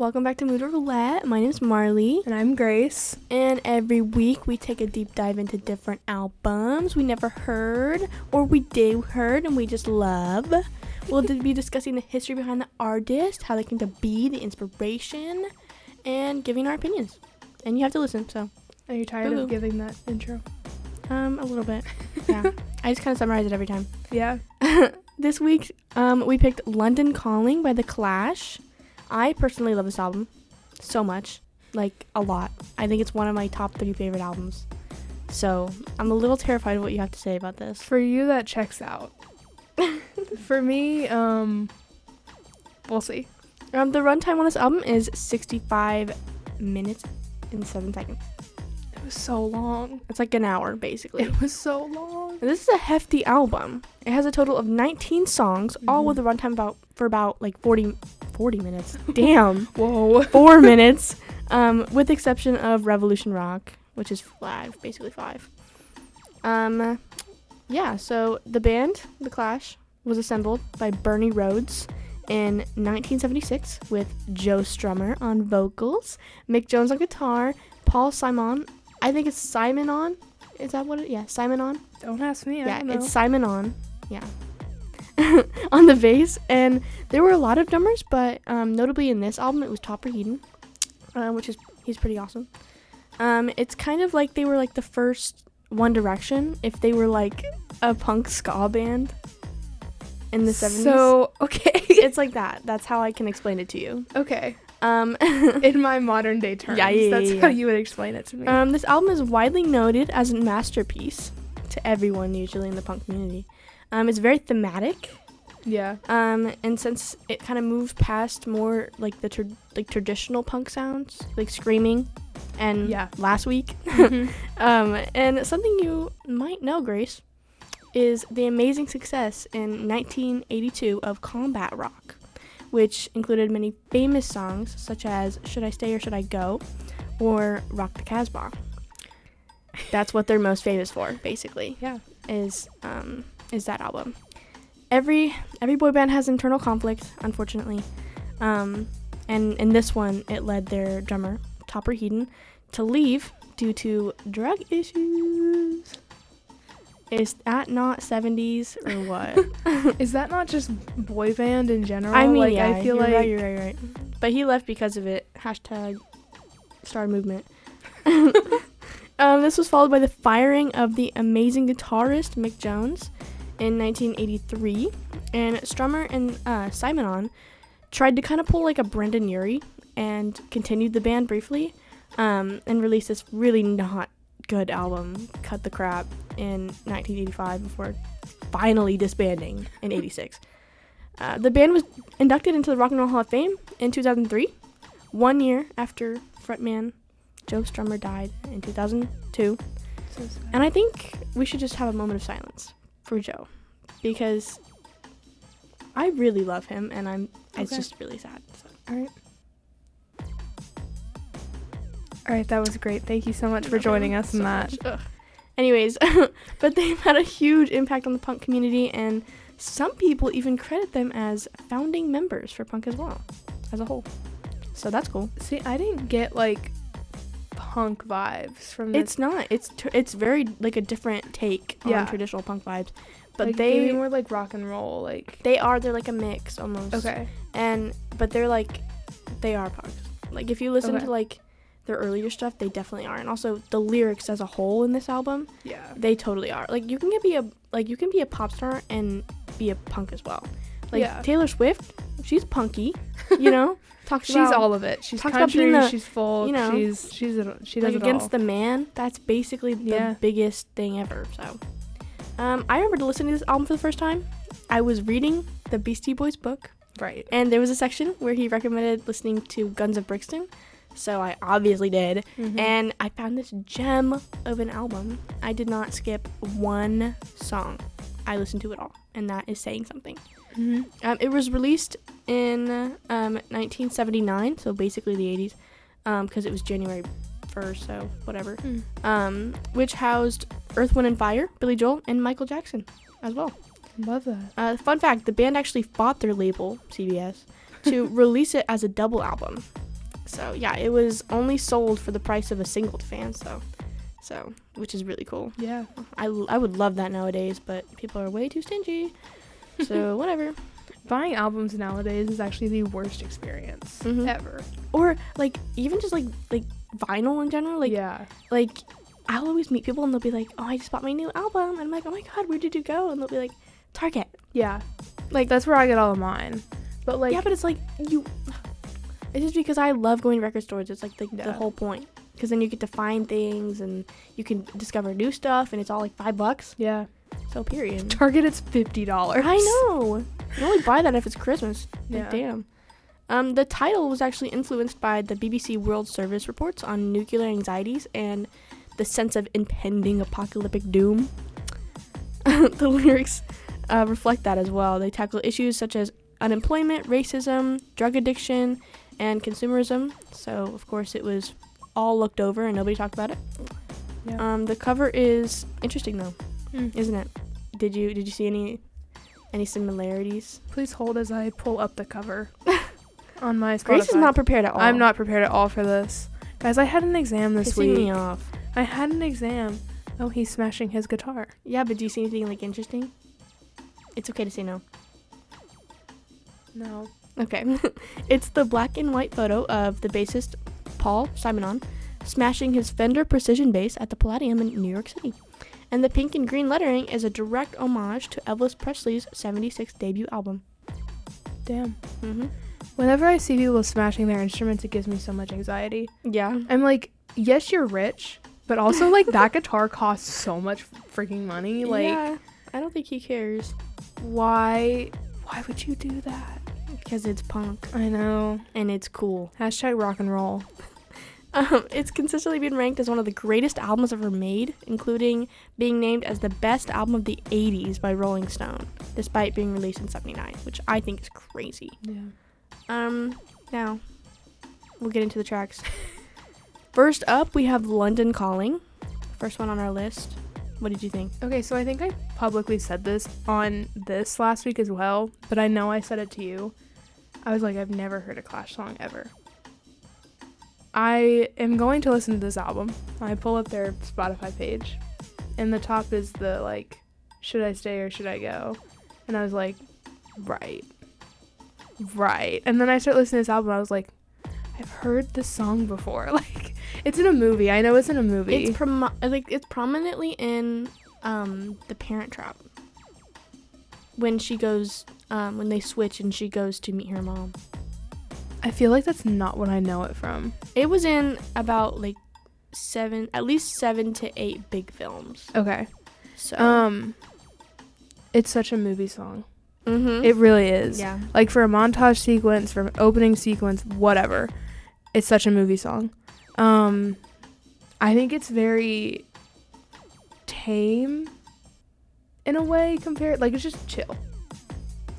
welcome back to Mood Roulette. My name's Marley. And I'm Grace. And every week we take a deep dive into different albums we never heard, or we do heard and we just love. We'll be discussing the history behind the artist, how they came to be, the inspiration, and giving our opinions. And you have to listen, so. Are you tired of giving that intro? A little bit. Yeah. I just kind of summarize it every time. Yeah. This week, we picked London Calling by The Clash. I personally love this album so much, like a lot. I think it's one of my top 3 favorite albums. So I'm a little terrified of what you have to say about this. For you, that checks out. For me, we'll see. The runtime on this album is 65 minutes and 7 seconds. It was so long. It's like an hour, basically. It was so long. And this is a hefty album. It has a total of 19 songs, all with a runtime for about like 40 minutes. Damn. Whoa. 4 minutes, with the exception of Revolution Rock, which is basically 5. Yeah, so the band, The Clash, was assembled by Bernie Rhodes in 1976 with Joe Strummer on vocals, Mick Jones on guitar, Paul Simon, I think it's Simon on. Is that what it? Yeah, Simon on. Don't ask me. I Yeah, don't know. it's Simon on. Yeah. On the bass, and there were a lot of drummers, but notably in this album it was Topper Heaton, he's pretty awesome. It's kind of like they were like the first One Direction if they were like a punk ska band in the 70s. So, okay. It's like that. That's how I can explain it to you. Okay. In my modern day terms. That's how you would explain it to me. This album is widely noted as a masterpiece to everyone usually in the punk community. It's very thematic. Yeah. And since it kind of moved past more like the traditional punk sounds, like screaming, and last week, and something you might know, Grace, is the amazing success in 1982 of combat rock, which included many famous songs such as "Should I Stay or Should I Go," or "Rock the Casbah." That's what they're most famous for, basically. Yeah. Is that album. Every boy band has internal conflict, unfortunately. And in this one, it led their drummer, Topper Heaton, to leave due to drug issues. Is that not 70s or what? Is that not just boy band in general? I mean, like, yeah, I feel you're like right. But he left because of it. #star movement. This was followed by the firing of the amazing guitarist Mick Jones in 1983, and Strummer and Simon tried to kind of pull like a Brendan Urie and continued the band briefly, and released this really not good album, Cut the Crap, in 1985 before finally disbanding in 86. The band was inducted into the Rock and Roll Hall of Fame in 2003, 1 year after frontman Joe Strummer died in 2002. So sad. And I think we should just have a moment of silence for Joe, because I really love him, and it's just really sad. So. All right, that was great. Thank you so much for joining us in that. Anyways, but they've had a huge impact on the punk community, and some people even credit them as founding members for punk as well, as a whole. So that's cool. See, I didn't get like punk vibes from this. It's not. It's very like a different take on traditional punk vibes. But like, they maybe more like rock and roll, like they're like a mix almost. Okay. But they are punks. Like if you listen to like their earlier stuff, they definitely are. And also the lyrics as a whole in this album, they totally are. Like you can be a pop star and be a punk as well. Like Taylor Swift, she's punky, you know? She's all of it. She's country, she's folk, you know, she does like it Against all. the Man, that's basically the biggest thing ever. So I remember listening to this album for the first time. I was reading the Beastie Boys book. Right. And there was a section where he recommended listening to Guns of Brixton. So I obviously did. Mm-hmm. And I found this gem of an album. I did not skip one song. I listened to it all. And that is saying something. Mm-hmm. It was released in 1979, so basically the 80s, because it was January 1st, so whatever. Which housed Earth, Wind & Fire, Billy Joel, and Michael Jackson as well. Love that. Fun fact, the band actually fought their label, CBS, to release it as a double album. So yeah, it was only sold for the price of a single to fans, so which is really cool. Yeah. I would love that nowadays, but people are way too stingy. So whatever. Buying albums nowadays is actually the worst experience ever. Or like even just like vinyl in general. Like yeah. Like I'll always meet people and they'll be like, "Oh, I just bought my new album," and I'm like, "Oh my god, where did you go?" And they'll be like, "Target." Yeah. Like that's where I get all of mine. But like yeah, but it's like you. It's just because I love going to record stores. It's like the Yeah. whole point. Because then you get to find things and you can discover new stuff, and it's all like $5. Yeah. So period. Target, it's $50. I know. You only buy that if it's Christmas. Like, Yeah. damn. The title was actually influenced by the BBC World Service reports on nuclear anxieties and the sense of impending apocalyptic doom. The lyrics reflect that as well. They tackle issues such as unemployment, racism, drug addiction, and consumerism. So, of course, it was all looked over and nobody talked about it. Yeah. The cover is interesting, though, isn't it? Did you see any similarities? Please hold as I pull up the cover on my Spotify. Grace is not prepared at all. I'm not prepared at all for this. Guys, I had an exam this Pissing week. me off. I had an exam. Oh, he's smashing his guitar. Yeah, but do you see anything like interesting? It's okay to say no. No. Okay. It's the black and white photo of the bassist Paul Simonon smashing his Fender Precision bass at the Palladium in New York City. And the pink and green lettering is a direct homage to Elvis Presley's 76 debut album. Damn. Mm-hmm. Whenever I see people smashing their instruments, it gives me so much anxiety. Yeah. I'm like, yes, you're rich, but also, like, that guitar costs so much freaking money. Like, yeah, I don't think he cares. Why would you do that? Because it's punk. I know. And it's cool. Hashtag rock and roll. It's consistently been ranked as one of the greatest albums ever made, including being named as the best album of the 80s by Rolling Stone, despite being released in 79, which I think is crazy. Yeah. Now, we'll get into the tracks. First up, we have London Calling, first one on our list. What did you think? Okay, so I think I publicly said this on this last week as well, but I know I said it to you. I was like, I've never heard a Clash song ever. I am going to listen to this album. I pull up their Spotify page, and the top is the, like, should I stay or should I go? And I was like, right. And then I start listening to this album, and I was like, I've heard this song before. Like, it's in a movie. I know it's in a movie. It's prominently in The Parent Trap. When she goes, when they switch and she goes to meet her mom. I feel like that's not what I know it from. It was in about like at least 7 to 8 big films. Okay. So. It's such a movie song. Mm-hmm. It really is. Yeah. Like for a montage sequence, for an opening sequence, whatever. It's such a movie song. I think it's very tame in a way compared, like it's just chill.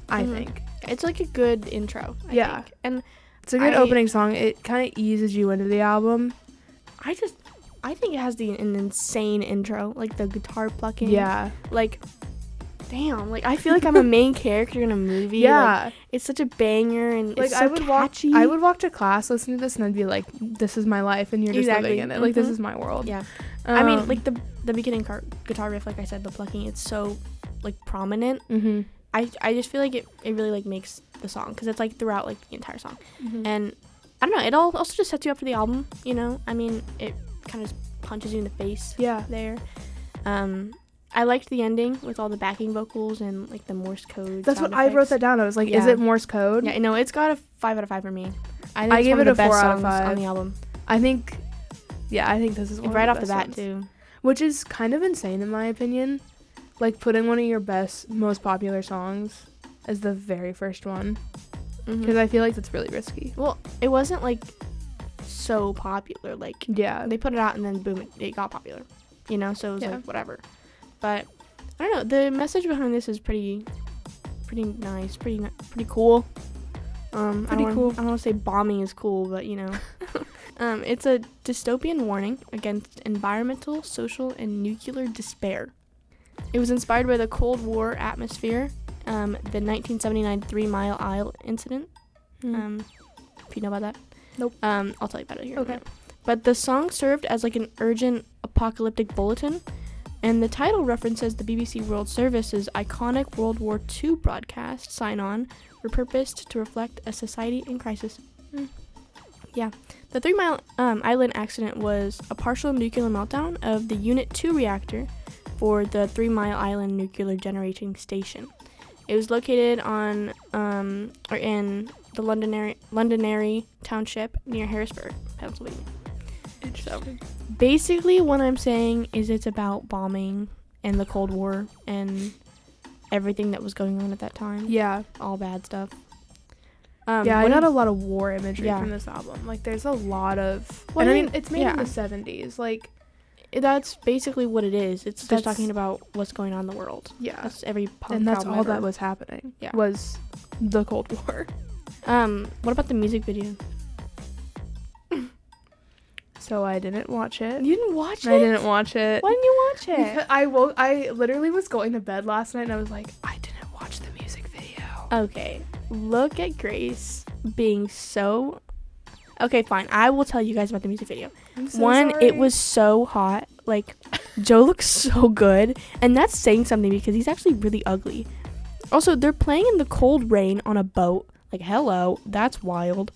I think. It's like a good intro. I think. And it's a good opening song. It kind of eases you into the album. I think it has an insane intro, like the guitar plucking. Yeah. Like, damn. Like I feel like I'm a main character in a movie. Yeah. Like, it's such a banger and like it's so catchy. I would walk to class listening to this and I'd be like, this is my life and you're just living in it. Like this is my world. Yeah. I mean, like the beginning guitar riff, like I said, the plucking, it's so like prominent. Mm-hmm. I just feel like it really like makes the song because it's like throughout like the entire song. And I don't know, it also just sets you up for the album, you know. I mean, it kind of punches you in the face. Yeah. There. I liked the ending with all the backing vocals and like the Morse code. That's what I wrote that down. I was like, is it Morse code? Yeah, no, it's got a 5 out of 5 for me. I think I it's gave one it of the a 4 best out of songs 5 on the album. I think this is one right of off the best bat songs. too. Which is kind of insane in my opinion. Like putting one of your most popular songs as the very first one. Because I feel like that's really risky. Well, it wasn't like so popular. Like they put it out and then boom, it got popular. You know, so it was like whatever. But I don't know. The message behind this is pretty nice, pretty cool. Pretty cool. I don't want to say bombing is cool, but you know, it's a dystopian warning against environmental, social, and nuclear despair. It was inspired by the Cold War atmosphere, the 1979 3 Mile Isle incident. If you know about that. Nope. I'll tell you about it here. Okay. But the song served as like an urgent apocalyptic bulletin, and the title references the BBC World Service's iconic World War II broadcast sign-on, repurposed to reflect a society in crisis. Yeah. The 3 Mile Island accident was a partial nuclear meltdown of the Unit 2 reactor for the 3 Mile Island nuclear generating station. It was located on or in the Londonderry Township near Harrisburg, Pennsylvania. Interesting. So, basically, what I'm saying is it's about bombing and the Cold War and everything that was going on at that time. Yeah. All bad stuff. I got a lot of war imagery from this album. Like, there's a lot of... Well, and I mean, it's made in the 70s. Like... That's basically what it is. It's just talking about what's going on in the world. Yeah. That's every punk And that's album all ever. that was happening. Yeah. Was the Cold War. What about the music video? So I didn't watch it. You didn't watch it? I didn't watch it. Why didn't you watch it? Because I literally was going to bed last night and I was like, I didn't watch the music video. Okay. Look at Grace being so... Okay, fine. I will tell you guys about the music video. I'm so One, sorry. it was so hot. Like, Joe looks so good. And that's saying something because he's actually really ugly. Also, they're playing in the cold rain on a boat. Like, hello. That's wild.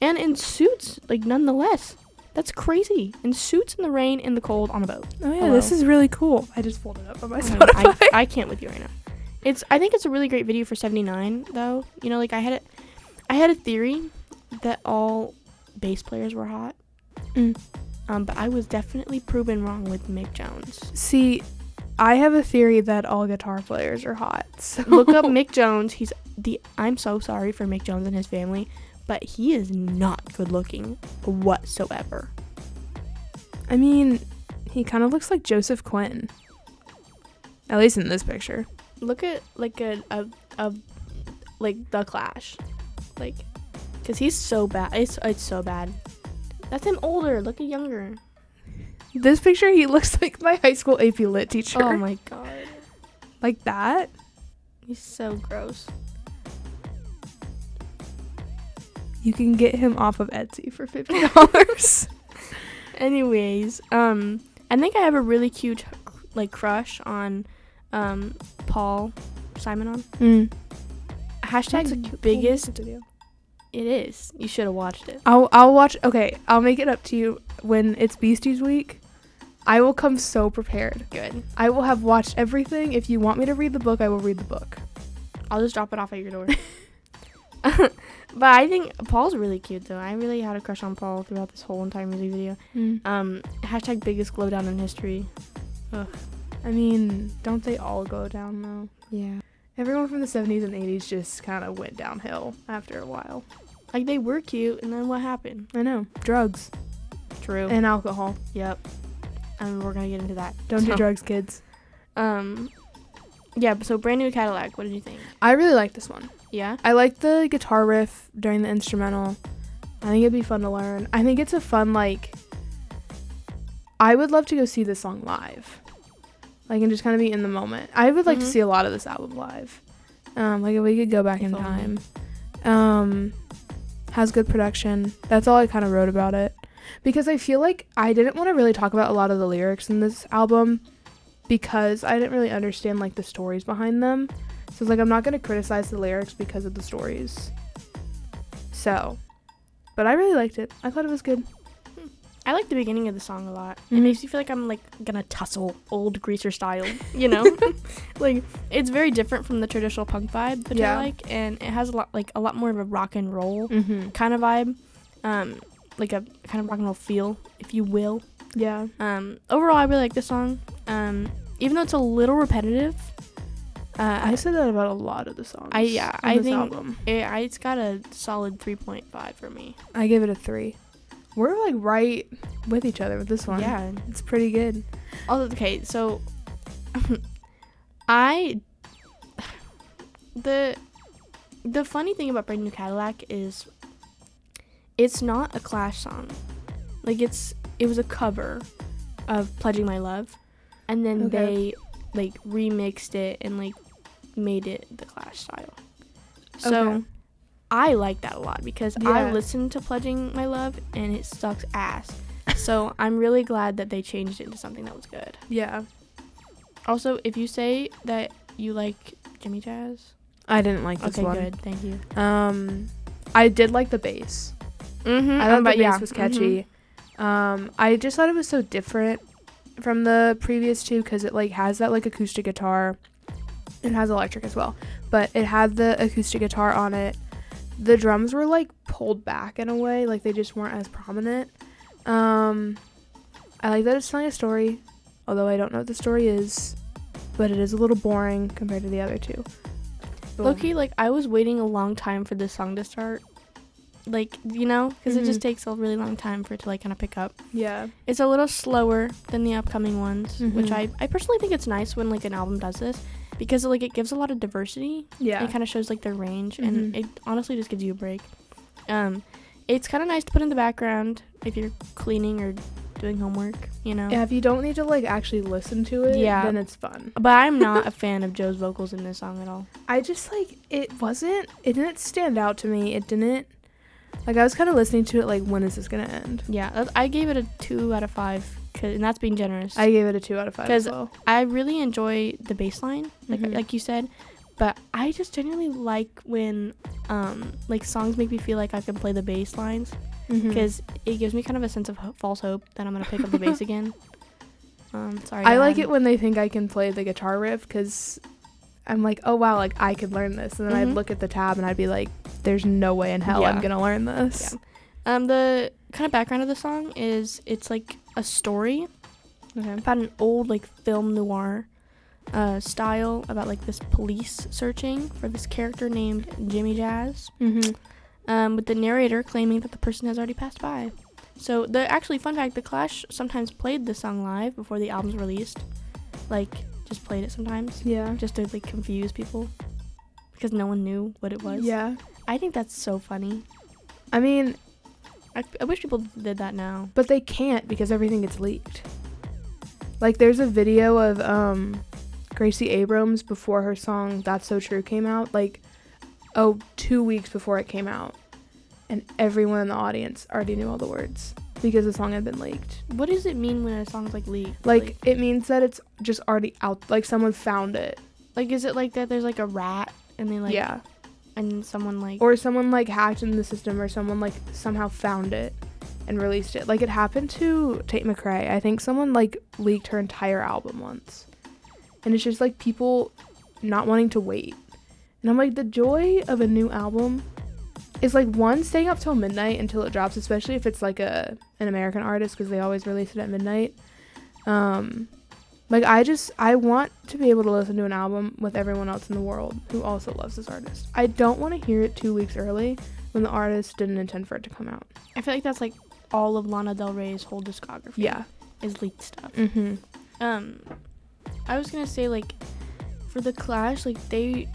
And in suits, like, nonetheless. That's crazy. In suits in the rain, in the cold, on a boat. Oh yeah, Hello. This is really cool. I just pulled it up on my I Spotify. I can't with you right now. I think it's a really great video for 79, though. You know, like, I had a theory that all bass players were hot. But I was definitely proven wrong with Mick Jones. See, I have a theory that all guitar players are hot. So. Look up Mick Jones. I'm so sorry for Mick Jones and his family, but he is not good looking whatsoever. I mean, he kind of looks like Joseph Quinn. At least in this picture. Look at like a like The Clash, like, cause he's so bad. It's so bad. That's him older. Look at younger. This picture, he looks like my high school AP Lit teacher. Oh my god. Like that? He's so gross. You can get him off of Etsy for $50. Anyways, I think I have a really cute like crush on Paul Simonon. Hashtag biggest. Video. It is. You should have watched it. I'll watch. Okay, I'll make it up to you when it's Beasties Week. I will come so prepared. Good. I will have watched everything. If you want me to read the book, I will read the book. I'll just drop it off at your door. But I think Paul's really cute though. I really had a crush on Paul throughout this whole entire music video. Hashtag biggest glow down in history. Ugh. I mean, don't they all go down though? Yeah. Everyone from the 70s and 80s just kind of went downhill after a while. Like, they were cute, and then what happened? I know. Drugs. True. And alcohol. Yep. And we're gonna get into that. Don't do drugs, kids. Yeah, so Brand New Cadillac, what did you think? I really like this one. Yeah? I like the guitar riff during the instrumental. I think it'd be fun to learn. I think it's a fun, like... I would love to go see this song live. Like, and just kind of be in the moment. I would like to see a lot of this album live. Like, if we could go back in time. Has good production. That's all I kind of wrote about it. Because I feel like I didn't want to really talk about a lot of the lyrics in this album because I didn't really understand, like, the stories behind them. So, it's like, I'm not going to criticize the lyrics because of the stories. So, but I really liked it. I thought it was good. I like the beginning of the song a lot. Mm-hmm. It makes me feel like I'm, like, gonna tussle old greaser style, you know? Like, it's very different from the traditional punk vibe that I like, and it has a lot more of a rock and roll kind of vibe. Like a kind of rock and roll feel, if you will. Yeah. Overall, I really like this song. Even though it's a little repetitive. I said that about a lot of the songs. I think album. It's got a solid 3.5 for me. I give it a 3. We're like right with each other with this one. Yeah, it's pretty good. Okay, so the funny thing about Brand New Cadillac is it's not a Clash song. Like it was a cover of Pledging My Love, and then they like remixed it and like made it the Clash style. So I like that a lot because Yeah. I listened to Pledging My Love and it sucks ass. So I'm really glad that they changed it into something that was good. Yeah. Also, if you say that you like Jimmy Jazz, I didn't like this okay, one. good, thank you. I did like the bass. Mm-hmm. I thought the bass was catchy. I just thought it was so different from the previous two because it like has that like acoustic guitar. It has electric as well, but it had the acoustic guitar on it. The drums were like pulled back in a way, like they just weren't as prominent. I like that it's telling a story, although I don't know what the story is, but it is a little boring compared to the other two. Low-key, like, I was waiting a long time for this song to start. Like, you know, because it just takes a really long time for it to, like, kind of pick up. Yeah. It's a little slower than the upcoming ones, which Mhm. I personally think it's nice when, like, an album does this. Because, like, it gives a lot of diversity. Yeah. It kind of shows, like, their range. And it honestly just gives you a break. It's kind of nice to put in the background if you're cleaning or doing homework, you know? Yeah, if you don't need to, like, actually listen to it, then it's fun. But I'm not a fan of Joe's vocals in this song at all. I just, like, it didn't stand out to me. It didn't, like, I was kind of listening to it, like, when is this going to end? Yeah, I gave it a 2 out of 5, and that's being generous. I gave it a 2 out of 5 as well. I really enjoy the bass line, like you said, but I just genuinely like when, like, songs make me feel like I can play the bass lines, because it gives me kind of a sense of false hope that I'm going to pick up the bass again. Sorry. I like it when they think I can play the guitar riff, because I'm like, oh, wow, like, I could learn this. And then I'd look at the tab and I'd be like, there's no way in hell I'm going to learn this. Yeah. The kind of background of the song is it's, like, a story about an old, like, film noir style about, like, this police searching for this character named Jimmy Jazz. With the narrator claiming that the person has already passed by. So, fun fact, The Clash sometimes played this song live before the album's released. Like, just played it sometimes. Yeah. Just to, like, confuse people. Because no one knew what it was. Yeah. I think that's so funny. I mean, I wish people did that now. but they can't because everything gets leaked. Like, there's a video of Gracie Abrams before her song That's So True came out. Like, 2 weeks before it came out. And everyone in the audience already knew all the words because the song had been leaked. What does it mean when a song's, like, leaked? Like, it means that it's just already out. Like, someone found it. Like, is it like that there's, like, a rat and they, like... Yeah. And someone, like... Or someone, like, hacked into the system, or someone, like, somehow found it and released it. Like, it happened to Tate McRae. I think someone, like, leaked her entire album once. And it's just, like, people not wanting to wait. And I'm like, the joy of a new album is, like, one, staying up till midnight until it drops, especially if it's, like, an American artist, because they always release it at midnight. Like, I want to be able to listen to an album with everyone else in the world who also loves this artist. I don't want to hear it 2 weeks early when the artist didn't intend for it to come out. I feel like that's, like, all of Lana Del Rey's whole discography. Yeah. Is leaked stuff. Mm-hmm. I was gonna say, like, for The Clash, like, their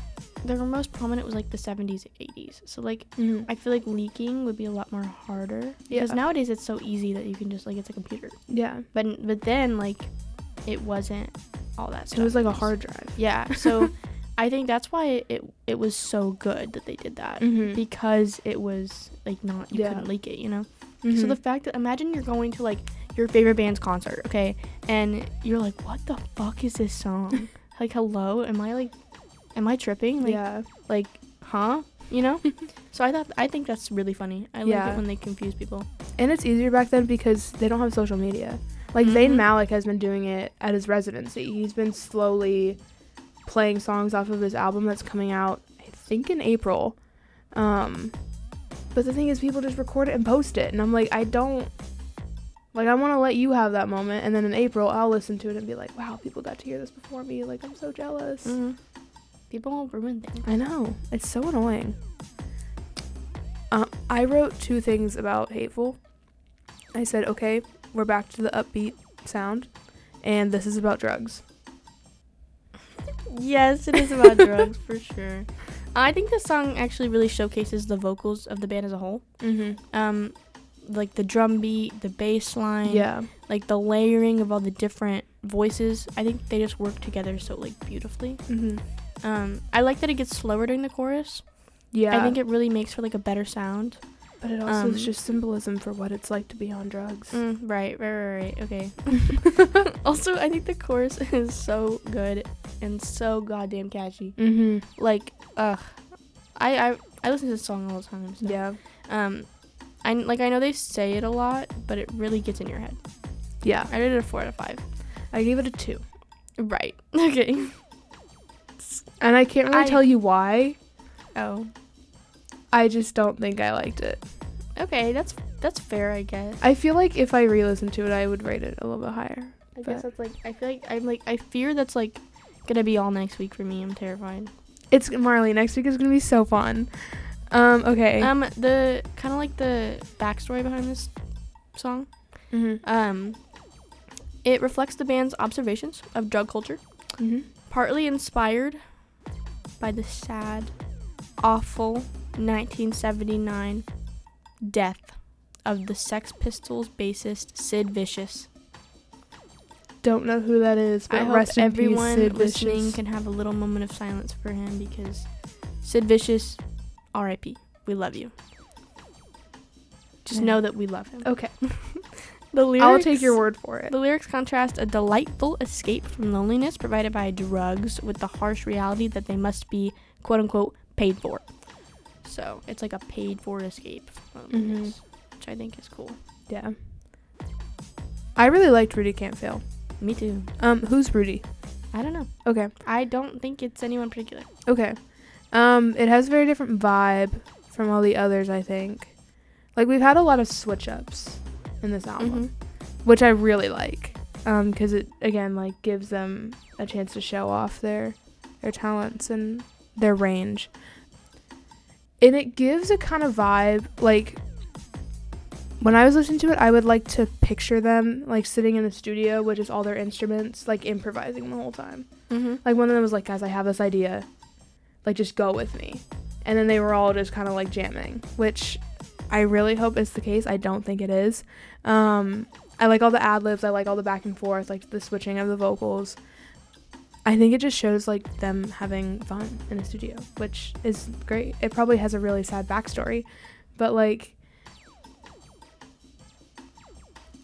most prominent was, like, the 70s, 80s. So, like, I feel like leaking would be a lot more harder. Because nowadays it's so easy that you can just, like, it's a computer. Yeah. But then, like, it wasn't all that stuff. It was like a hard drive. Yeah. So I think that's why it was so good that they did that. Because it was, like, not, you couldn't leak it, you know? So the fact that, imagine you're going to, like, your favorite band's concert, okay? And you're like, what the fuck is this song? Like, hello? Am I tripping? Like, yeah. Like, huh? You know? So I think that's really funny. I like it when they confuse people. And it's easier back then because they don't have social media. Like, Zayn Malik has been doing it at his residency. He's been slowly playing songs off of his album that's coming out, I think, in April. But the thing is, people just record it and post it. And I'm like, I want to let you have that moment. And then in April, I'll listen to it and be like, wow, people got to hear this before me. Like, I'm so jealous. People will ruin things. I know. It's so annoying. I wrote 2 things about Hateful. I said, okay, we're back to the upbeat sound. And this is about drugs. Yes, it is about drugs, for sure. I think this song actually really showcases the vocals of the band as a whole. Like, the drum beat, the bass line. Yeah. Like, the layering of all the different voices. I think they just work together so, like, beautifully. I like that it gets slower during the chorus. Yeah. I think it really makes for like a better sound. But it also is just symbolism for what it's like to be on drugs. Right. Okay. Also, I think the chorus is so good and so goddamn catchy. Mm-hmm. Like, I listen to this song all the time. So. Yeah. I know they say it a lot, but it really gets in your head. Yeah. I rated it a 4 out of 5. I gave it a 2. Right. Okay. And I can't really tell you why. Oh. I just don't think I liked it. Okay, that's fair, I guess. I feel like if I re-listened to it, I would rate it a little bit higher. I guess that's like, I fear that's like gonna be all next week for me. I'm terrified. It's Marley. Next week is gonna be so fun. Okay. The kind of like the backstory behind this song. Mm-hmm. It reflects the band's observations of drug culture, partly inspired by the sad, awful 1979 death of the Sex Pistols bassist Sid Vicious. Don't know who that is, but I hope rest in peace, everyone Sid listening Vicious. can have a little moment of silence for him, because Sid Vicious, R.I.P. We love you. Just know that we love him. Okay. The lyrics, I'll take your word for it. The lyrics contrast a delightful escape from loneliness provided by drugs with the harsh reality that they must be, quote unquote, paid for. So it's like a paid for escape from loneliness, which I think is cool. Yeah. I really liked Rudy Can't Fail. Me too. Who's Rudy? I don't know. Okay. I don't think it's anyone particular. Okay. It has a very different vibe from all the others, I think. Like, we've had a lot of switch ups in this album, which I really like, because it, again, like, gives them a chance to show off their talents and their range. And it gives a kind of vibe, like, when I was listening to it, I would like to picture them, like, sitting in the studio with just all their instruments, like, improvising the whole time. Like, one of them was like, guys, I have this idea. Like, just go with me. And then they were all just kind of, like, jamming, which I really hope is the case. I don't think it is. I like all the ad-libs. I like all the back and forth, like, the switching of the vocals. I think it just shows, like, them having fun in a studio, which is great. It probably has a really sad backstory, but, like,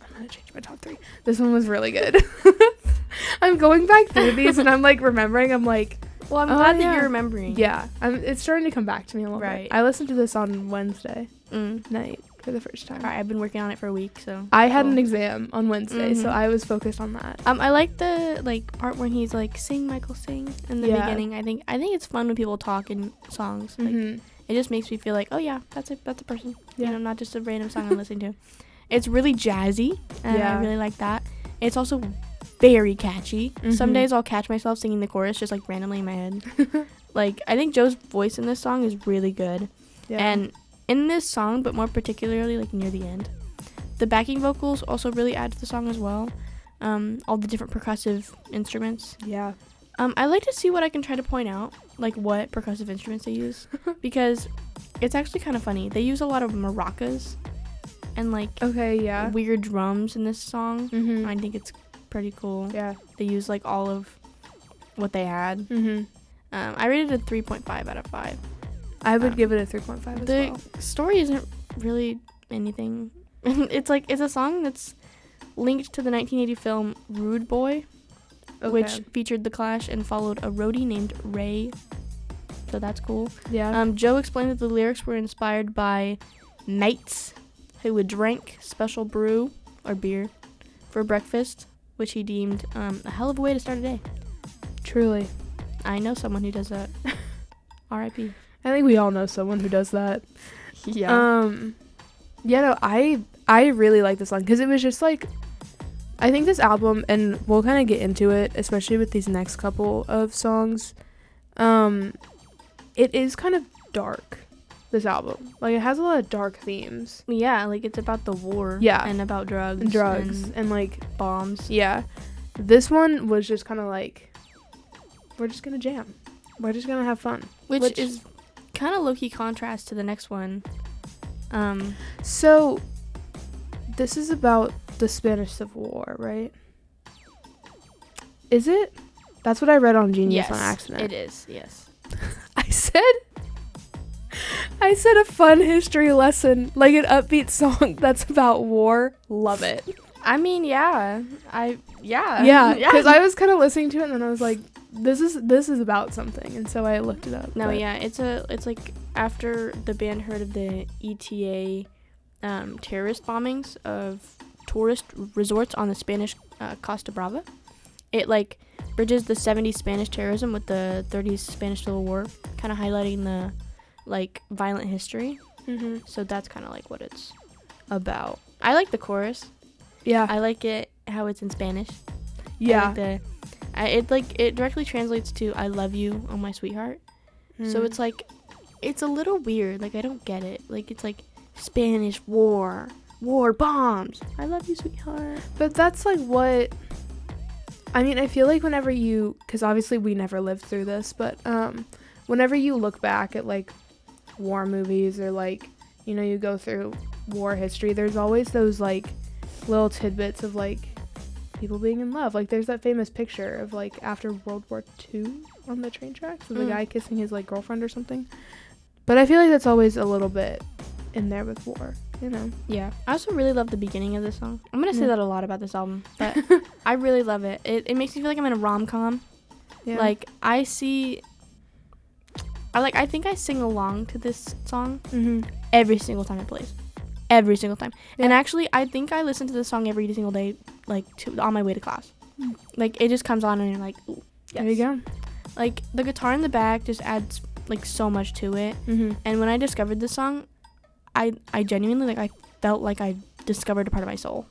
I'm gonna change my top 3. This one was really good. I'm going back through these and I'm, like, remembering. I'm like, well, I'm glad that you're remembering. Yeah, it's starting to come back to me a little bit. I listened to this on Wednesday night for the first time. Right, I've been working on it for a week, so I had an exam on Wednesday, so I was focused on that. I like the, like, part where he's like, "Sing, Michael, sing" in the beginning. I think it's fun when people talk in songs. Like, it just makes me feel like, oh yeah, that's a person. Yeah. You know, not just a random song I'm listening to. It's really jazzy, and I really like that. It's also very catchy. Some days I'll catch myself singing the chorus just, like, randomly in my head. Like, I think Joe's voice in this song is really good. Yeah. And in this song, but more particularly, like, near the end, the backing vocals also really add to the song as well. All the different percussive instruments. Yeah. I like to see what I can try to point out, like, what percussive instruments they use, because it's actually kind of funny. They use a lot of maracas and, like, weird drums in this song. I think it's pretty cool. Yeah. They use, like, all of what they had. I rated it a 3.5 out of 5. I would give it a 3.5 as well. The story isn't really anything. It's a song that's linked to the 1980 film Rude Boy, which featured The Clash and followed a roadie named Ray. So that's cool. Yeah. Joe explained that the lyrics were inspired by mates who would drink special brew or beer for breakfast, which he deemed a hell of a way to start a day. Truly. I know someone who does that. R.I.P. I think we all know someone who does that. Yeah. I really like this song because it was just like, I think this album, and we'll kind of get into it, especially with these next couple of songs, it is kind of dark, this album. Like, it has a lot of dark themes. Yeah, like, it's about the war. Yeah. And about drugs. And like, bombs. Yeah. This one was just kind of like, we're just gonna jam. We're just gonna have fun. Which is kind of low-key contrast to the next one. So, this is about the Spanish Civil War, right? Is it? That's what I read on Genius on accident. It is, yes. I said a fun history lesson, like an upbeat song that's about war. Love it. I mean, yeah. Yeah, because I was kind of listening to it and then I was like, this is about something, and so I looked it up. No, yeah, it's like after the band heard of the ETA terrorist bombings of tourist resorts on the Spanish Costa Brava. It like bridges the 70s Spanish terrorism with the 30s Spanish Civil War, kind of highlighting the like violent history. Mm-hmm. So that's kind of like what it's about. I like the chorus. Yeah. I like it how it's in Spanish. Yeah. It directly translates to "I love you, oh my sweetheart." So it's like, it's a little weird. Like I don't get it. Like it's like Spanish war bombs. I love you, sweetheart. But that's like what. I mean, I feel like whenever you, because obviously we never lived through this, but whenever you look back at like war movies or like, you know, you go through war history, there's always those like little tidbits of like people being in love. Like there's that famous picture of like after World War II on the train tracks of the guy kissing his like girlfriend or something. But I feel like that's always a little bit in there with war, you know. Yeah. I also really love the beginning of this song. I'm gonna say that a lot about this album, but I really love it. It makes me feel like I'm in a rom-com. Yeah. Like I think I sing along to this song every single time it plays. Every single time. Yeah. And actually, I think I listen to this song every single day, like on my way to class. Like it just comes on and you're like, ooh, yes. There you go. Like the guitar in the back just adds like so much to it. And when I discovered this song, I genuinely like I felt like I discovered a part of my soul.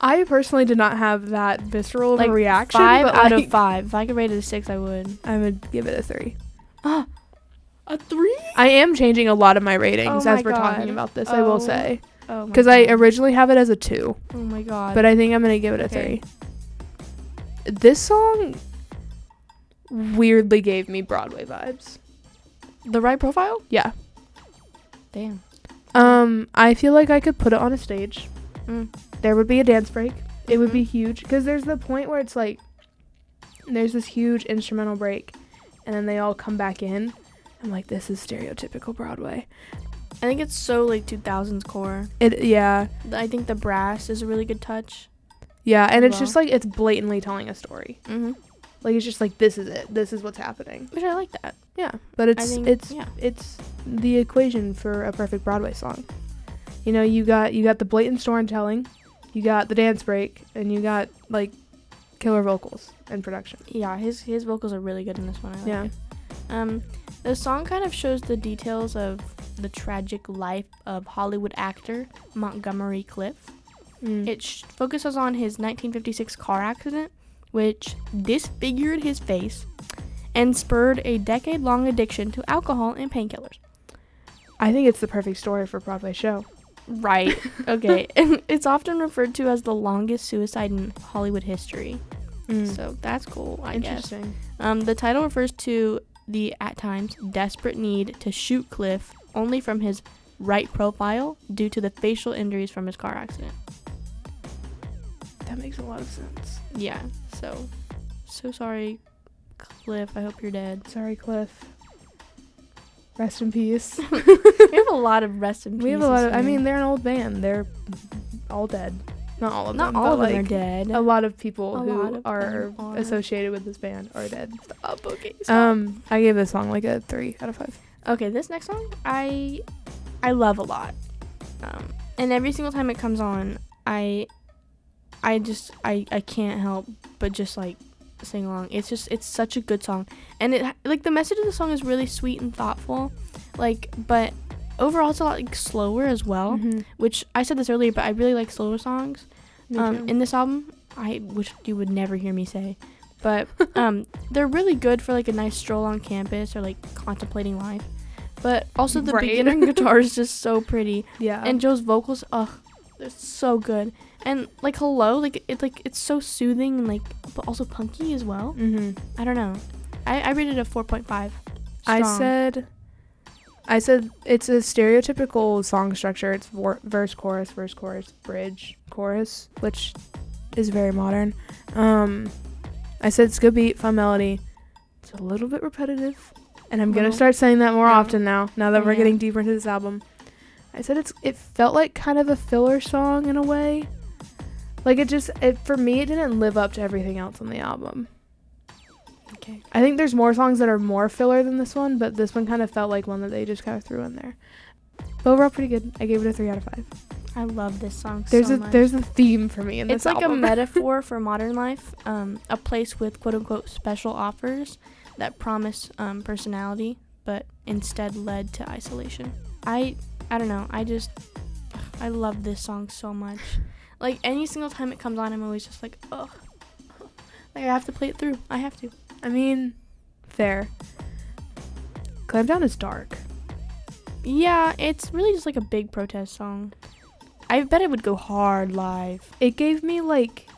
I personally did not have that visceral of Like a reaction. 5 but out like, of 5. If I could rate it a 6, I would. I would give it a 3. A 3? I am changing a lot of my ratings Oh as my we're God. talking about this, I will say. Oh my Because I God. originally have it as a 2. Oh my God. But I think I'm going to give it a Okay. 3. This song weirdly gave me Broadway vibes. The Right Profile? Yeah. Damn. I feel like I could put it on a stage. There would be a dance break. It would be huge. Because there's the point where it's like, there's this huge instrumental break. And then they all come back in. I'm like, this is stereotypical Broadway. I think it's so like 2000s core. Yeah. I think the brass is a really good touch. Yeah, and it's Well. just like, it's blatantly telling a story. Like, it's just like, this is it. This is what's happening. Which I like that. Yeah, but I think, it's the equation for a perfect Broadway song. You know, you got the blatant storytelling, you got the dance break, and you got like killer vocals and production. Yeah, his vocals are really good in this one. I like Yeah. it. The song kind of shows the details of the tragic life of Hollywood actor Montgomery Clift. It focuses on his 1956 car accident, which disfigured his face and spurred a decade-long addiction to alcohol and painkillers. I think it's the perfect story for a Broadway show. Right. Okay. It's often referred to as the longest suicide in Hollywood history. So that's cool, I guess. Interesting. The title refers to the, at times, desperate need to shoot Cliff only from his right profile due to the facial injuries from his car accident. That makes a lot of sense. Yeah. So sorry, Cliff. I hope you're dead. Sorry, Cliff. Rest in peace. We have a lot of rest in peace. We have a lot of, I mean, they're an old band. They're all dead. Not all of them. Not all of but them are like, dead. a lot of people A who lot of are them are. associated with this band are dead. Stop, okay, stop. I gave this song like a 3 out of 5. Okay, this next song I love a lot. And every single time it comes on, I can't help but just like sing along. It's such a good song. And it like the message of the song is really sweet and thoughtful. Like, but overall it's a lot like slower as well, which I said this earlier, but I really like slower songs. In this album, which you would never hear me say. But they're really good for like a nice stroll on campus or like contemplating life. But also the beginning guitar is just so pretty. Yeah. And Joe's vocals, they're so good. And like Hello, it's so soothing and like but also punky as well. I don't know. I rated it a 4.5. I said it's a stereotypical song structure. It's verse, chorus, bridge, chorus, which is very modern. I said it's good beat, fun melody. It's a little bit repetitive, And I'm going to Well, start saying that more yeah. often now that we're Yeah. getting deeper into this album. I said it felt like kind of a filler song in a way. Like for me, it didn't live up to everything else on the album. Okay. I think there's more songs that are more filler than this one, but this one kind of felt like one that they just kind of threw in there. But overall, pretty good. I gave it a 3 out of 5. I love this song There's so much. a theme for me in this It's like album. a metaphor for modern life, a place with quote-unquote special offers that promise personality, but instead led to isolation. I don't know. I love this song so much. Like, any single time it comes on, I'm always just like, ugh. Like, I have to play it through. I have to. I mean, fair. Clamp Down is dark. Yeah, it's really just like a big protest song. I bet it would go hard live. It gave me, like,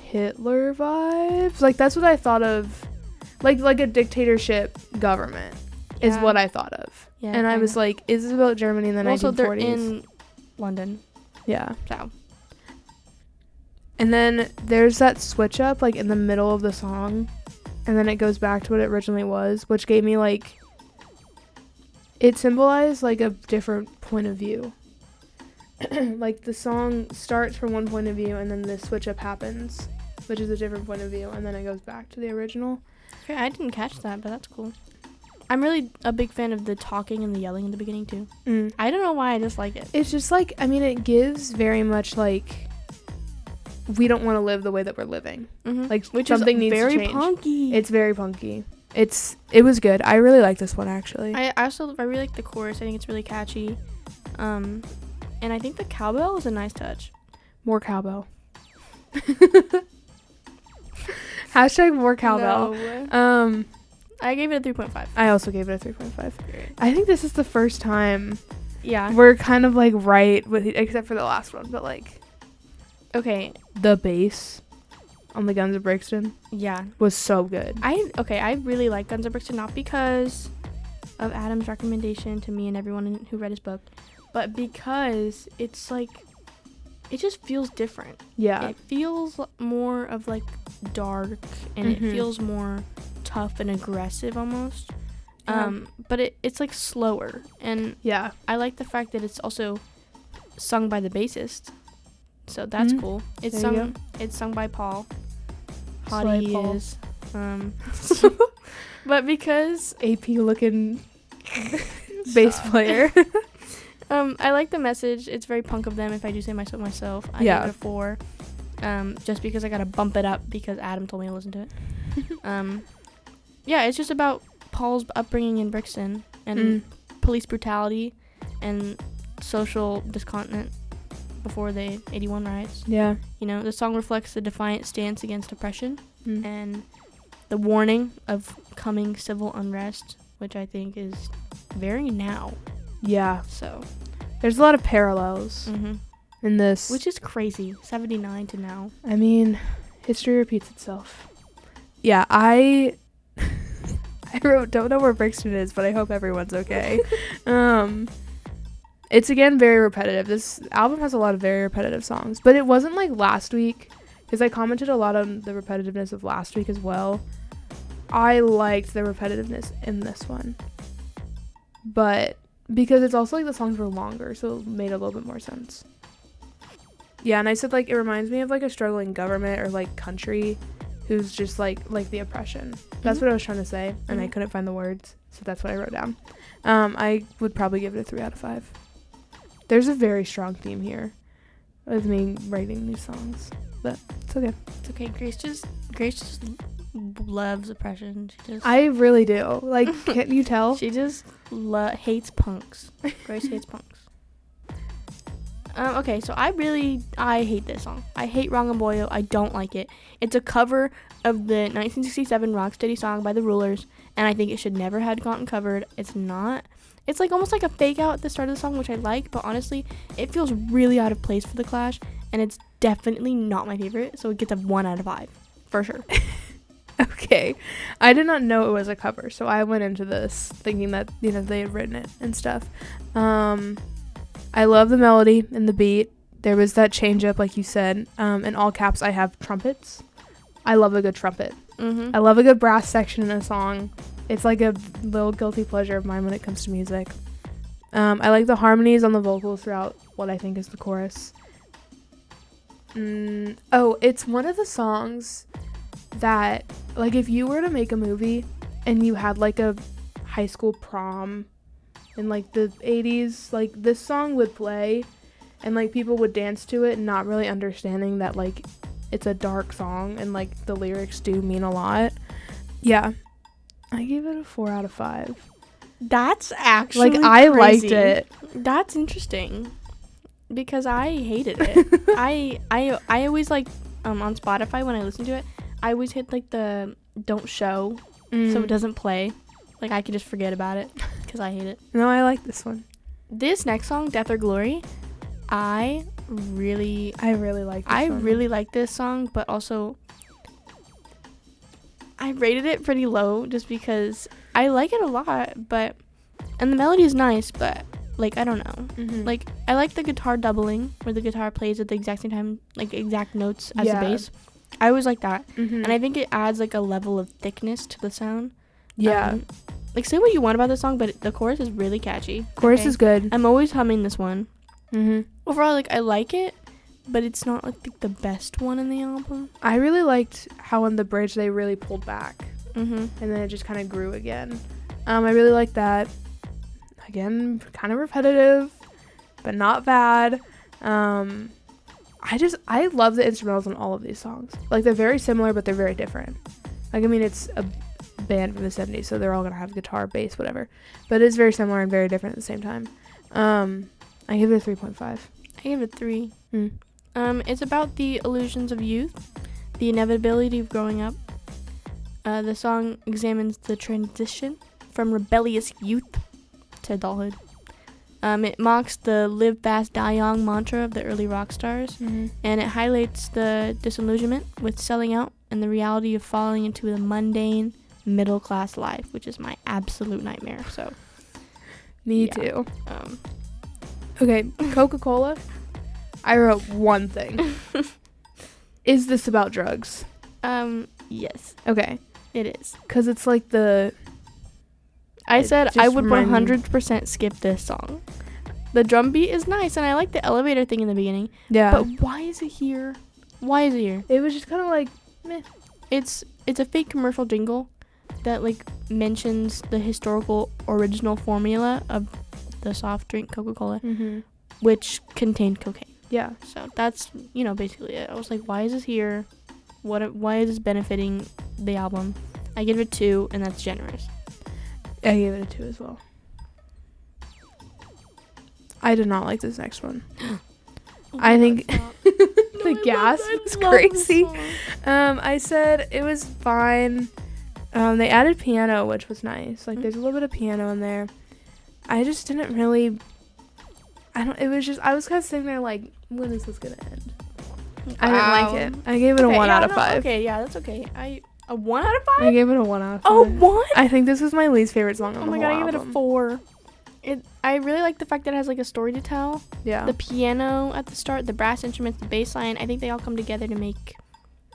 Hitler vibes. Like, that's what I thought of. Like a dictatorship government is Yeah. what I thought of. Yeah, And I was like, is this about Germany in the 1940s? also, they're in London, Yeah. so. And then there's that switch up, like, in the middle of the song. And then it goes back to what it originally was, which gave me, like, it symbolized, like, a different point of view. Like, the song starts from one point of view, and then this switch up happens, which is a different point of view, and then it goes back to the original. Okay, I didn't catch that, but that's cool. I'm really a big fan of the talking and the yelling in the beginning, too. I don't know why, I just like it. It's just, like, I mean, it gives very much, like, we don't want to live the way that we're living. Mm-hmm. Like, Which something is needs to very change. punky. It's very punky. It was good. I really like this one, actually. I really like the chorus. I think it's really catchy. And I think the cowbell is a nice touch. More cowbell. Hashtag more cowbell. No. I gave it a 3.5. I also gave it a 3.5. I think this is the first time Yeah. we're kind of like right with it, except for the last one, but like Okay. the bass on the Guns of Brixton Yeah. was so good. I really like Guns N' Brixton, not because of Adam's recommendation to me and everyone who read his book, but because it's like, it just feels different. Yeah. It feels more of like dark, and it feels more tough and aggressive almost. But it's like slower, and Yeah. I like the fact that it's also sung by the bassist, so that's cool. It's There you sung by Paul. Slay Hot he Paul. is. But because AP looking bass player. I like the message. It's very punk of them, if I do say myself. I Yeah. give it a 4. Just because I gotta bump it up because Adam told me to listen to it. Yeah, it's just about Paul's upbringing in Brixton and police brutality and social discontent before the 81 riots. Yeah. You know, the song reflects the defiant stance against oppression and the warning of coming civil unrest, which I think is very now. Yeah. So, There's a lot of parallels in this. which is crazy. 79 to now. I mean, history repeats itself. Yeah, I wrote, don't know where Brixton is, but I hope everyone's okay. It's again very repetitive. This album has a lot of very repetitive songs, but it wasn't like last week, because I commented a lot on the repetitiveness of last week as well. I liked the repetitiveness in this one, but because it's also like the songs were longer, so it made a little bit more sense. Yeah, and I said like it reminds me of like a struggling government or like country who's just like the oppression. That's what I was trying to say, and I couldn't find the words, so that's what I wrote down. I would probably give it a 3 out of 5. There's a very strong theme here with me writing these songs, but it's okay. It's okay. Grace just loves oppression. I really do. Like, can't you tell? She just hates punks. Grace hates punks. Okay, so I hate this song. I hate Rangamboyo. I don't like it. It's a cover of the 1967 Rocksteady song by The Rulers, and I think it should never have gotten covered. It's not. It's like almost like a fake out at the start of the song, which I like, but honestly, it feels really out of place for The Clash, and it's definitely not my favorite, so it gets a 1 out of 5, for sure. Okay. I did not know it was a cover, so I went into this thinking that, you know, they had written it and stuff. I love the melody and the beat. There was that change up, like you said. In all caps, I have trumpets. I love a good trumpet. I love a good brass section in a song. It's like a little guilty pleasure of mine when it comes to music. I like the harmonies on the vocals throughout what I think is the chorus. It's one of the songs that, like, if you were to make a movie and you had like a high school prom in like the 80s, like this song would play and like people would dance to it, not really understanding that like it's a dark song and like the lyrics do mean a lot. Yeah, I gave it a 4 out of 5. That's actually like I crazy. liked it. That's interesting because I hated it. I always like on Spotify when I listen to it, I always hit like the don't show so it doesn't play. Like I could just forget about it because I hate it. No, I like this one. This next song, Death or Glory, I really like this one. really like this song, but also I rated it pretty low just because I like it a lot, and the melody is nice, but like I don't know. Like I like the guitar doubling where the guitar plays at the exact same time, like exact notes as the bass. I always like that. And I think it adds like a level of thickness to the sound. Like say what you want about the song, but the chorus is really catchy. Chorus is good. I'm always humming this one. Overall, like I like it, but it's not like the best one in the album. I really liked how on the bridge they really pulled back, and then it just kind of grew again. I really like that. Again, kind of repetitive, but not bad. I love the instrumentals on all of these songs. Like they're very similar, but they're very different. Like I mean, it's a band from the 70s, so they're all gonna have guitar, bass, whatever. But it's very similar and very different at the same time. I give it a 3.5. I give it 3. It's about the illusions of youth, the inevitability of growing up. The song examines the transition from rebellious youth to adulthood. It mocks the live fast, die young mantra of the early rock stars, and it highlights the disillusionment with selling out and the reality of falling into the mundane middle class life, which is my absolute nightmare. So, me too. Okay, Coca-Cola. I wrote one thing. Is this about drugs? Yes. Okay. It is. Because it's like the... I said I would 100% skip this song. The drum beat is nice, and I like the elevator thing in the beginning. Yeah. But why is it here? Why is it here? It was just kind of like, meh. It's a fake commercial jingle that, like, mentions the historical original formula of the soft drink Coca-Cola, which contained cocaine. Yeah. So that's, basically it. I was like, why is this here? Why is this benefiting the album? I give it 2, and that's generous. I gave it a 2 as well. I did not like this next one. I think the gas was crazy. I said it was fine. They added piano, which was nice. Like, there's a little bit of piano in there. I just didn't really... I was kind of sitting there like, when is this gonna end? I didn't like it. I gave it a 1 out of 5. Okay, yeah, that's okay. A 1 out of 5? I gave it a 1 out of 5. Oh, what? I think this was my least favorite song on the whole God, I album. gave it a 4. I really like the fact that it has like a story to tell. Yeah. The piano at the start, the brass instruments, the bass line, I think they all come together to make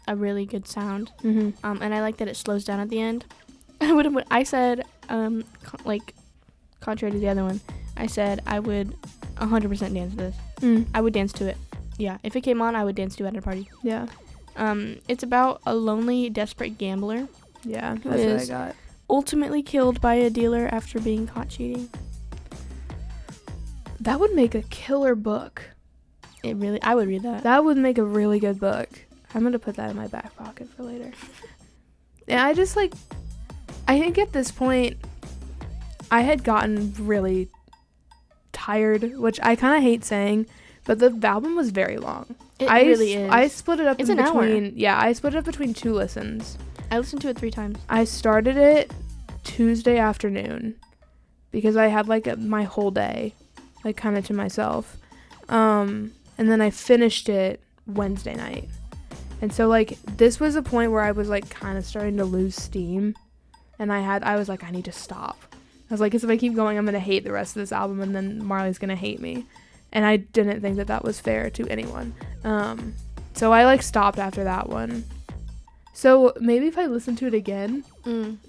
a really good sound. And I like that it slows down at the end. I said, contrary to the other one, I said I would 100% dance to this. I would dance to it. Yeah, if it came on, I would dance to it at a party. Yeah. It's about a lonely, desperate gambler. Yeah, that's what I got. Ultimately killed by a dealer after being caught cheating. That would make a killer book. I would read that. That would make a really good book. I'm gonna put that in my back pocket for later. And I think at this point, I had gotten really tired, which I kind of hate saying, but the album was very long. It really is. I split it up it's in between. Hour. Yeah, I split it up between 2 listens. I listened to it 3 times. I started it Tuesday afternoon because I had like my whole day, like kind of to myself. And then I finished it Wednesday night. And so like this was a point where I was like kind of starting to lose steam, and I was like, I need to stop. I was like, because if I keep going, I'm gonna hate the rest of this album, and then Marley's gonna hate me. And I didn't think that was fair to anyone. So I like stopped after that one. So maybe if I listen to it again,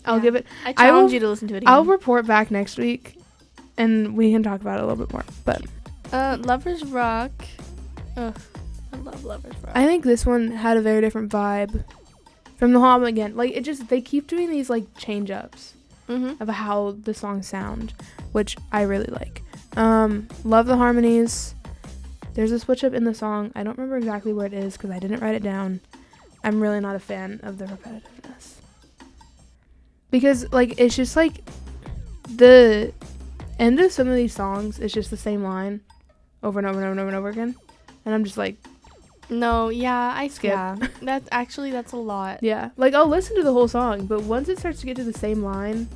I'll give it. I challenge you to listen to it again. I'll report back next week, and we can talk about it a little bit more. But Lovers Rock. Ugh, I love Lovers Rock. I think this one had a very different vibe from the whole album again. Like, they keep doing these like change ups of how the songs sound, which I really like. Love the harmonies. There's a switch up in the song. I don't remember exactly where it is because I didn't write it down. I'm really not a fan of the repetitiveness. Because, like, it's just, like, the end of some of these songs is just the same line over and over and over and over and over again. And I'm just like... No, yeah, I skip. Yeah, that's a lot. Yeah. Like, I'll listen to the whole song, but once it starts to get to the same line,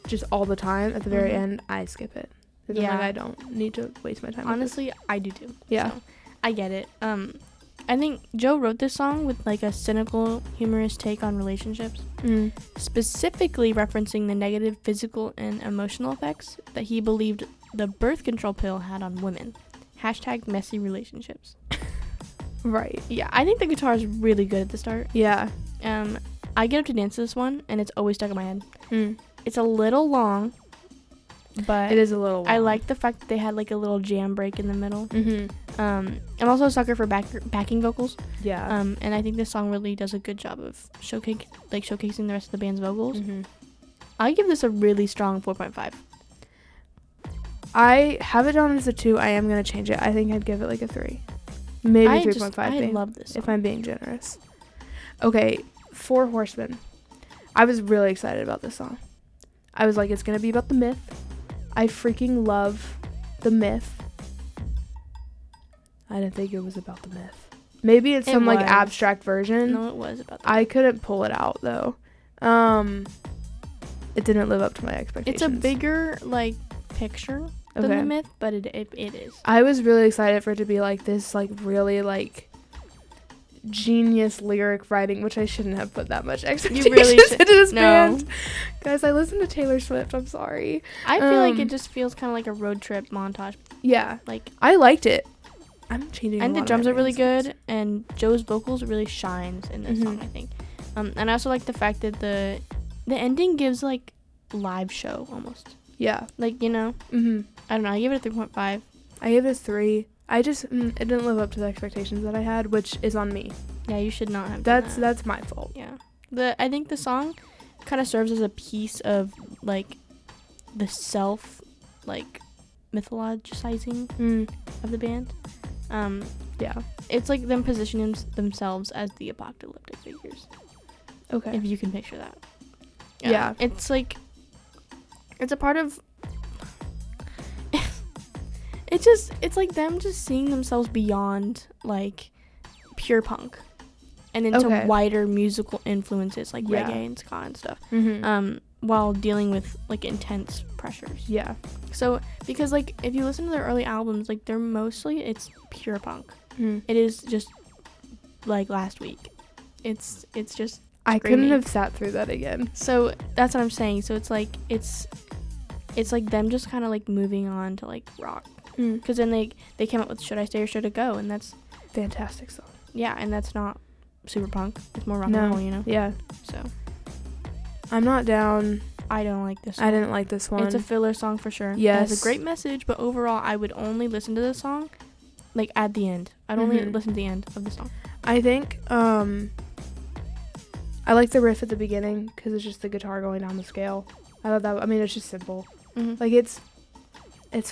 just all the time, at the very end, I skip it. Because I'm like, I don't need to waste my time. Honestly, I do too. Yeah. So, I get it. I think Joe wrote this song with like a cynical, humorous take on relationships, specifically referencing the negative physical and emotional effects that he believed the birth control pill had on women. #messy relationships. Right. Yeah, I think the guitar is really good at the start. Yeah. I get up to dance to this one, and it's always stuck in my head. It's a little long, but it is a little long. I like the fact that they had like a little jam break in the middle. I'm also a sucker for backing vocals. Yeah. And I think this song really does a good job of showcasing the rest of the band's vocals. I give this a really strong 4.5. I have it down as a 2. I am gonna change it. I think I'd give it like a 3, maybe 3.5. I love this song. If I'm being generous. Okay, 4 Horsemen. I was really excited about this song. I was like, it's gonna be about the myth. I freaking love the myth. I didn't think it was about the myth. Maybe it's some like abstract version. No, it was about the I couldn't pull it out though. It didn't live up to my expectations. It's a bigger like picture than the myth, but it is. I was really excited for it to be like this, like really like genius lyric writing, which I shouldn't have put that much expectations into this band. Guys, I listen to Taylor Swift. I'm sorry. I feel like it just feels kind of like a road trip montage. Yeah, like I liked it. I'm changing. And the drums are really good, and Joe's vocals really shines in this song, I think. And I also like the fact that the ending gives like live show almost. Yeah, like, you know. I don't know. I give it a 3.5. I give it a 3. I just it didn't live up to the expectations that I had, which is on me. Yeah, you should not have. That's my fault. Yeah. I think the song kind of serves as a piece of like the self like mythologizing of the band. Yeah, it's like them positioning themselves as the apocalyptic figures. Okay, if you can picture that. Yeah, it's like it's a part of. It's like them just seeing themselves beyond like pure punk, and into wider musical influences like reggae and ska and stuff. While dealing with like intense pressures. Yeah. So because like if you listen to their early albums, like they're mostly it's pure punk. It is just like Last Week. It's just I couldn't have sat through that again. So that's what I'm saying. So it's like them just kind of like moving on to like rock. Because then they came up with Should I Stay or Should I Go, and that's fantastic song. Yeah, and that's not super punk. It's more rock and roll, you know. Yeah. So I'm not down. I don't like this song. I didn't like this one. It's a filler song for sure. Yes. It's a great message, but overall, I would only listen to this song, like, at the end. I'd only listen to the end of the song. I think, I like the riff at the beginning, because it's just the guitar going down the scale. I thought that, it's just simple. Like, it's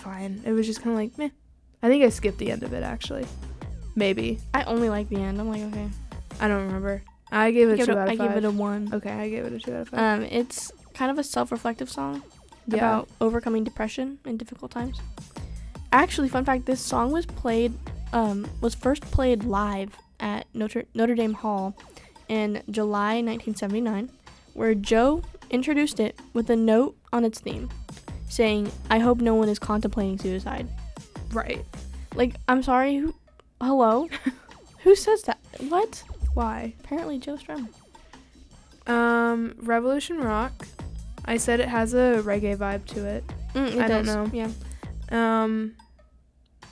fine. It was just kind of like, meh. I think I skipped the end of it, actually. Maybe. I only like the end. I'm like, okay. I don't remember. I gave it a 2 out of 5. I give it a 1. Okay, I gave it a 2 out of 5. It's kind of a self-reflective song about overcoming depression in difficult times. Actually, fun fact, this song was first played live at Notre Dame Hall in July 1979, where Joe introduced it with a note on its theme saying, "I hope no one is contemplating suicide." Right. Like, I'm sorry, hello? Who says that? What? Why? Apparently Joe Strummer. Revolution Rock. I said it has a reggae vibe to it. I don't know. Yeah.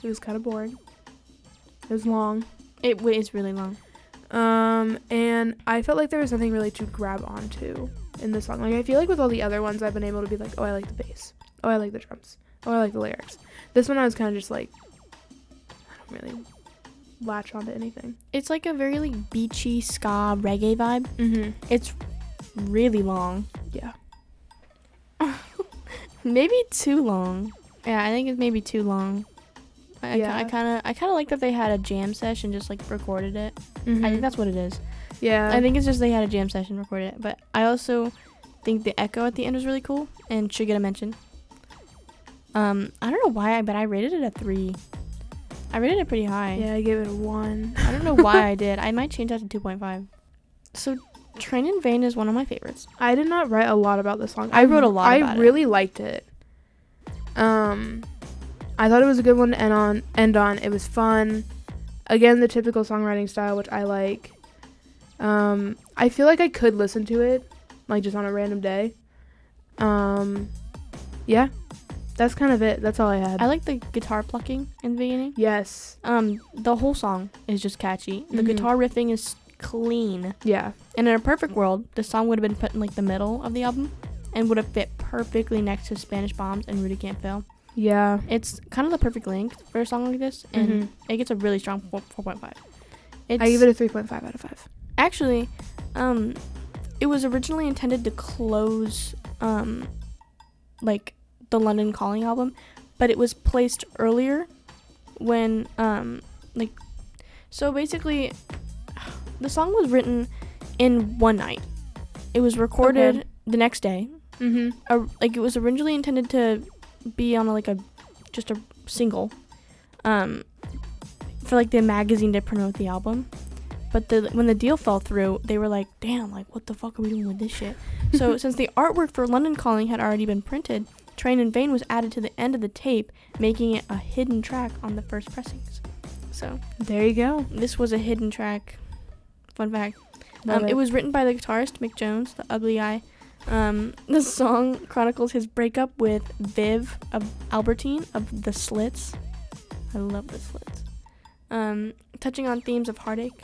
It was kind of boring. It was long. It is really long. And I felt like there was nothing really to grab onto in the song. Like, I feel like with all the other ones, I've been able to be like, oh, I like the bass. Oh, I like the drums. Oh, I like the lyrics. This one, I was kind of just like, I don't really latch onto anything. It's like a very like beachy ska reggae vibe. Mm-hmm. It's really long. Yeah. Maybe too long. Yeah, I think it's maybe too long. I kind of like that they had a jam session, just like recorded it. Mm-hmm. I think that's what it is. Yeah. I think it's just they had a jam session, recorded it. But I also think the echo at the end was really cool and should get a mention. I don't know why, but I rated it a 3. I rated it pretty high. Yeah, I gave it a 1. I don't know why I did. I might change that to 2.5. So, Train in Vain is one of my favorites. I did not write a lot about this song. I wrote a lot about it. I really liked it. I thought it was a good one to end on. It was fun. Again, the typical songwriting style, which I like. I feel like I could listen to it, like just on a random day. Yeah, that's kind of it. That's all I had. I like the guitar plucking in the beginning. Yes. The whole song is just catchy. The guitar riffing is clean. Yeah. And in a perfect world, the song would have been put in like the middle of the album and would have fit perfectly next to Spanish Bombs and Rudy Can't Fail. Yeah. It's kind of the perfect length for a song like this, and it gets a really strong 4.5. I give it a 3.5 out of 5. Actually, it was originally intended to close, like, the London Calling album, but it was placed earlier when, so basically, the song was written in one night. It was recorded the next day. It was originally intended to be on just a single, for like the magazine to promote the album. But when the deal fell through, they were like, damn, like, what the fuck are we doing with this shit? So since the artwork for London Calling had already been printed, Train in Vain was added to the end of the tape, making it a hidden track on the first pressings. So there you go. This was a hidden track. Fun fact. It It was written by the guitarist Mick Jones, the ugly guy. The song chronicles his breakup with Viv of Albertine of the Slits. I love the Slits. Touching on themes of heartache,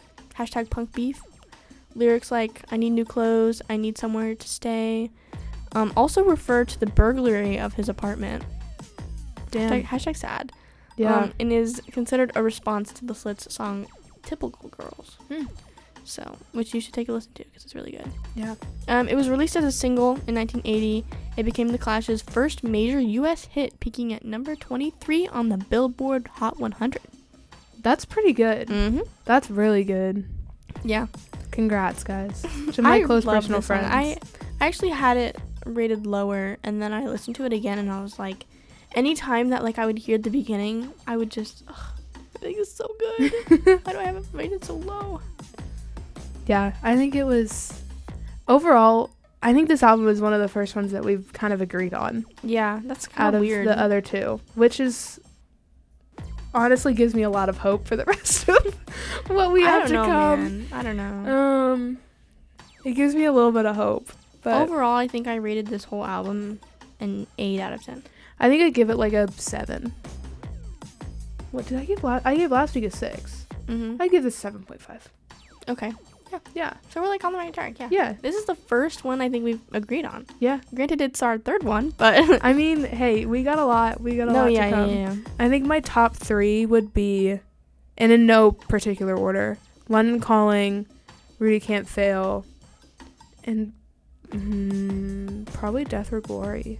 #punk beef, lyrics like "I need new clothes," "I need somewhere to stay," also refer to the burglary of his apartment. Damn. Hashtag sad. Yeah. And is considered a response to the Slits song "Typical Girls." So, which you should take a listen to because it's really good. Yeah. It was released as a single in 1980. It became the Clash's first major U.S. hit, peaking at number 23 on the Billboard Hot 100. That's pretty good. That's really good. Yeah. Congrats, guys. To my close personal friends. I actually had it rated lower, and then I listened to it again, and I was like, anytime that like I would hear the beginning, I would just, I think it's so good. Why do I have it rated so low? Yeah, I think it was, overall, I think this album was one of the first ones that we've kind of agreed on. Yeah, that's kind of weird. Out of the other two, which is, honestly gives me a lot of hope for the rest of what we have to come. Man. I don't know. It gives me a little bit of hope. But overall, I think I rated this whole album an 8 out of 10. I think I'd give it like a 7. What did I give I gave last week a 6. I'd give this 7.5. Okay. Yeah. So we're like on the right track. Yeah. Yeah. This is the first one I think we've agreed on. Yeah. Granted, it's our third one, but I mean, hey, we got a lot. We got a lot to come. Yeah. I think my top 3 would be, and in no particular order, London Calling, Rudy Can't Fail, and probably Death or Glory.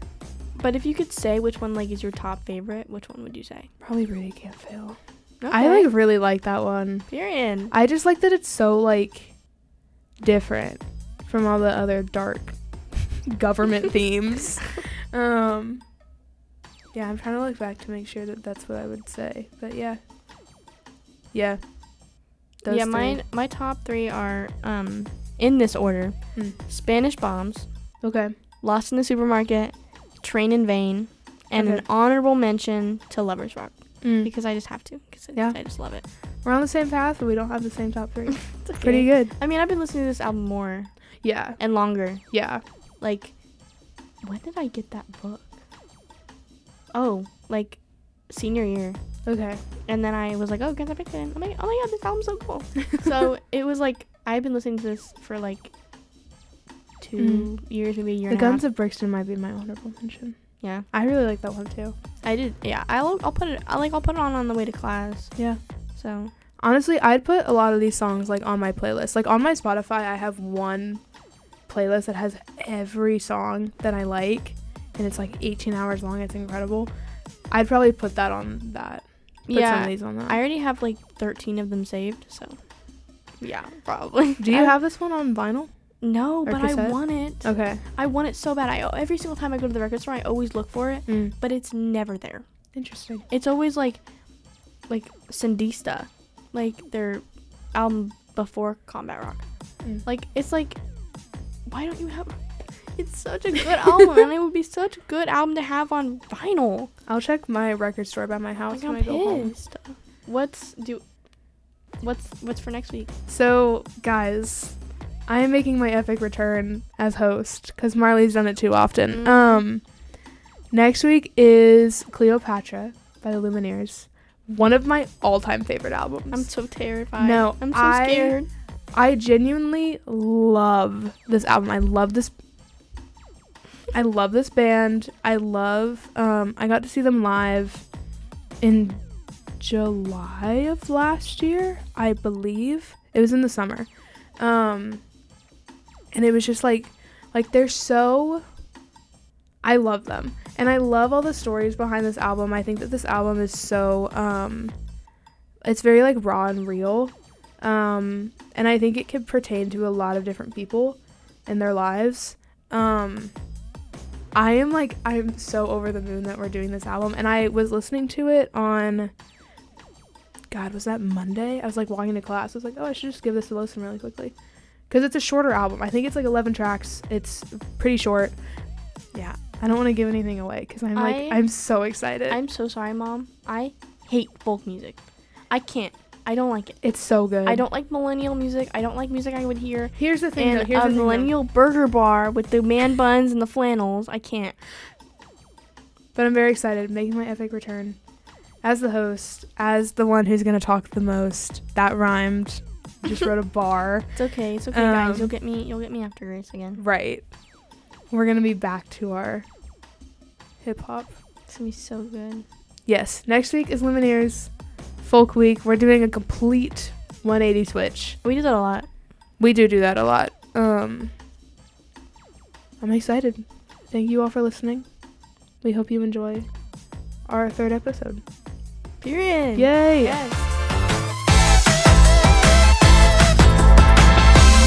But if you could say which one like is your top favorite, which one would you say? Probably Rudy Can't Fail. Okay. I like really like that one. Period. I just like that it's so like different from all the other dark government themes. Yeah, I'm trying to look back to make sure that that's what I would say. But yeah. Those three. My top 3 are in this order: Spanish Bombs, Okay. Lost in the Supermarket, Train in Vain, and an honorable mention to Lovers Rock because I just have to. I just love it. We're on the same path, but we don't have the same top 3. It's okay. Pretty good. I mean, I've been listening to this album more. Yeah. And longer. Yeah. Like, when did I get that book? Oh, like senior year. Okay. And then I was like, oh, Guns N' Roses. I'm like, oh my god, this album's so cool. So it was like, I've been listening to this for like 2 years, maybe a year The and a half. Guns of Brixton might be my honorable mention. Yeah. I really like that one too. I did. Yeah. I'll put it on the way to class. Yeah. So. Honestly, I'd put a lot of these songs like on my playlist. Like on my Spotify, I have one playlist that has every song that I like, and it's like 18 hours long. It's incredible. I'd probably put that on that. Put some of these on that. I already have like 13 of them saved, so yeah, probably. Do you have this one on vinyl? No, but cassette? I want it. Okay. I want it so bad. Every single time I go to the record store, I always look for it, but it's never there. Interesting. It's always like Sandista, like their album before Combat Rock. Like it's like, why don't you have? It's such a good album, and it would be such a good album to have on vinyl. I'll check my record store by my house Like, when I'm I go home. pissed. What's for next week? So, guys, I am making my epic return as host because Marley's done it too often. Next week is Cleopatra by the Lumineers. One of my all-time favorite albums. I'm so terrified. No, I'm so scared. I genuinely love this album. I love this band. I got to see them live in July of last year, I believe. It was in the summer. And it was just like they're so, I love them. And I love all the stories behind this album. I think that this album is so, it's very like raw and real. And I think it could pertain to a lot of different people in their lives. I'm so over the moon that we're doing this album. And I was listening to it on, God, was that Monday? I was like walking to class. I was like, oh, I should just give this a listen really quickly. Because it's a shorter album. I think it's like 11 tracks. It's pretty short. Yeah. I don't want to give anything away because I'm so excited. I'm so sorry, Mom. I hate folk music. I can't. I don't like it. It's so good. I don't like millennial music. I don't like music I would hear Here's the thing, in though. Here's a the thing, millennial burger bar with the man buns and the flannels. I can't. But I'm very excited, making my epic return as the host, as the one who's gonna talk the most. That rhymed. Just wrote a bar. It's okay. It's okay, guys. You'll get me after Grace again. Right. We're gonna be back to our hip hop. It's gonna be so good. Yes. Next week is Lumineers Folk Week. We're doing a complete 180 switch. We do that a lot. We do that a lot. I'm excited. Thank you all for listening. We hope you enjoy our 3rd episode. Period. Yay! Yes.